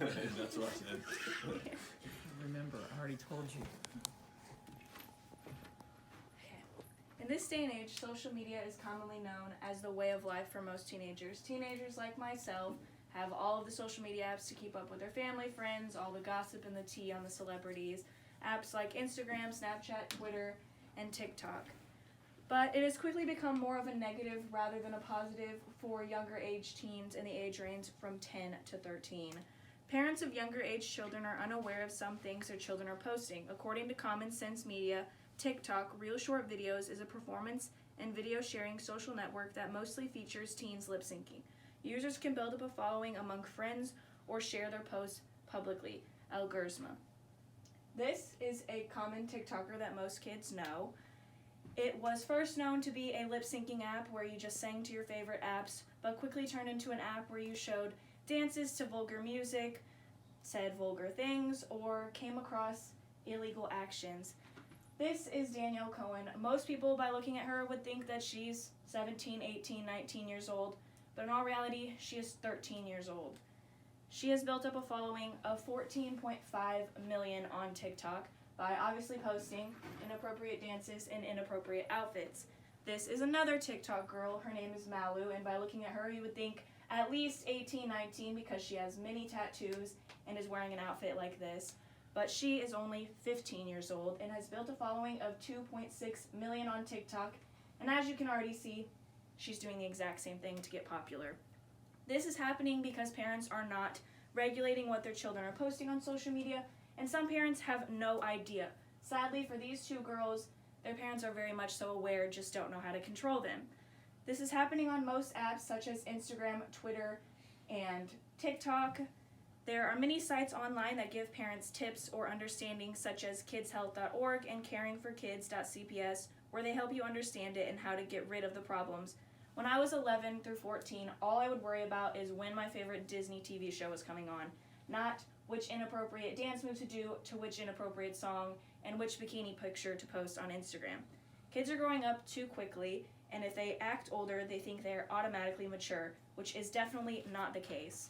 That's what I said. Remember, I already told you. In this day and age, social media is commonly known as the way of life for most teenagers. Teenagers like myself have all of the social media apps to keep up with their family, friends, all the gossip and the tea on the celebrities, apps like Instagram, Snapchat, Twitter, and TikTok. But it has quickly become more of a negative rather than a positive for younger age teens in the age range from 10 to 13. Parents of younger age children are unaware of some things their children are posting. According to Common Sense Media, TikTok, Real Short Videos, is a performance and video sharing social network that mostly features teens lip syncing. Users can build up a following among friends or share their posts publicly. Algorithm. This is a common TikToker that most kids know. It was first known to be a lip syncing app where you just sang to your favorite apps, but quickly turned into an app where you showed dances to vulgar music, said vulgar things, or came across illegal actions. This is Danielle Cohen. Most people, by looking at her, would think that she's 17, 18, 19 years old, but in all reality, she is 13 years old. She has built up a following of 14.5 million on TikTok by obviously posting inappropriate dances and inappropriate outfits. This is another TikTok girl. Her name is Malu, and by looking at her, you would think at least 18, 19 because she has many tattoos and is wearing an outfit like this. But she is only 15 years old and has built a following of 2.6 million on TikTok. And as you can already see, she's doing the exact same thing to get popular. This is happening because parents are not regulating what their children are posting on social media, and some parents have no idea. Sadly, for these two girls, their parents are very much so aware, just don't know how to control them. This is happening on most apps such as Instagram, Twitter, and TikTok. There are many sites online that give parents tips or understanding, such as kidshealth.org and caringforkids.cps, where they help you understand it and how to get rid of the problems. When I was 11 through 14, all I would worry about is when my favorite Disney TV show was coming on, not which inappropriate dance move to do to which inappropriate song and which bikini picture to post on Instagram. Kids are growing up too quickly, and if they act older, they think they are automatically mature, which is definitely not the case.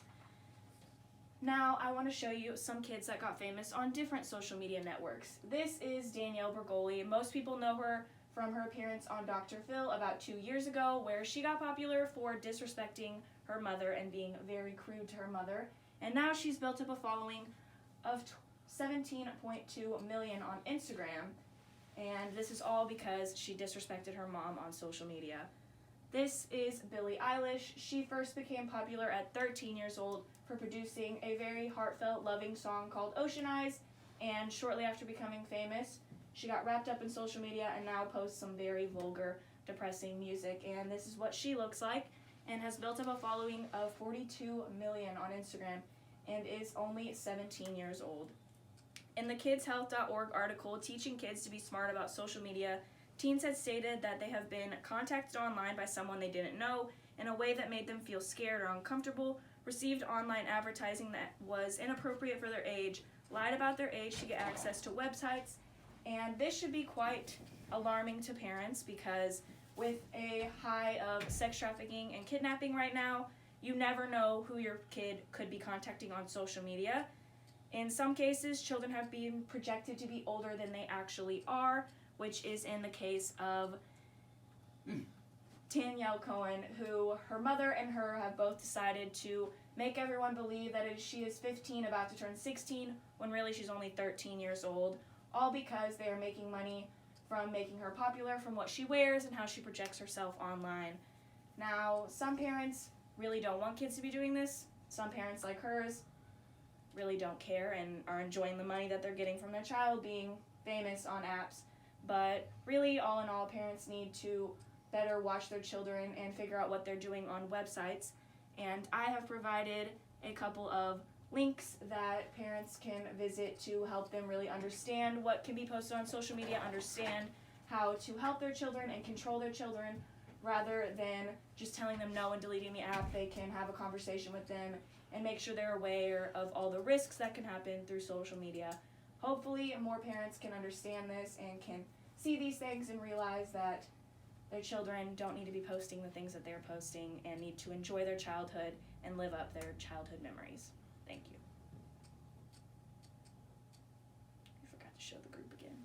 Now, I want to show you some kids that got famous on different social media networks. This is Danielle Bergoli. Most people know her from her appearance on Dr. Phil about 2 years ago, where she got popular for disrespecting her mother and being very crude to her mother. And now she's built up a following of 17.2 million on Instagram. And this is all because she disrespected her mom on social media. This is Billie Eilish. She first became popular at 13 years old for producing a very heartfelt, loving song called Ocean Eyes, and shortly after becoming famous, she got wrapped up in social media and now posts some very vulgar, depressing music, and this is what she looks like, and has built up a following of 42 million on Instagram, and is only 17 years old. In the kidshealth.org article, Teaching Kids to Be Smart About Social Media, teens had stated that they have been contacted online by someone they didn't know in a way that made them feel scared or uncomfortable, received online advertising that was inappropriate for their age, lied about their age to get access to websites, and this should be quite alarming to parents because with a high of sex trafficking and kidnapping right now, you never know who your kid could be contacting on social media. In some cases, children have been projected to be older than they actually are, which is in the case of Danielle Cohen, who her mother and her have both decided to make everyone believe that she is 15, about to turn 16, when really she's only 13 years old, all because they are making money from making her popular from what she wears and how she projects herself online. Now, some parents really don't want kids to be doing this. Some parents, like hers, really don't care and are enjoying the money that they're getting from their child being famous on apps. But really, all in all, parents need to better watch their children and figure out what they're doing on websites. And I have provided a couple of links that parents can visit to help them really understand what can be posted on social media, understand how to help their children and control their children, rather than just telling them no and deleting the app. They can have a conversation with them and make sure they're aware of all the risks that can happen through social media. Hopefully, more parents can understand this and can see these things and realize that their children don't need to be posting the things that they're posting and need to enjoy their childhood and live up their childhood memories. Thank you. show the group again.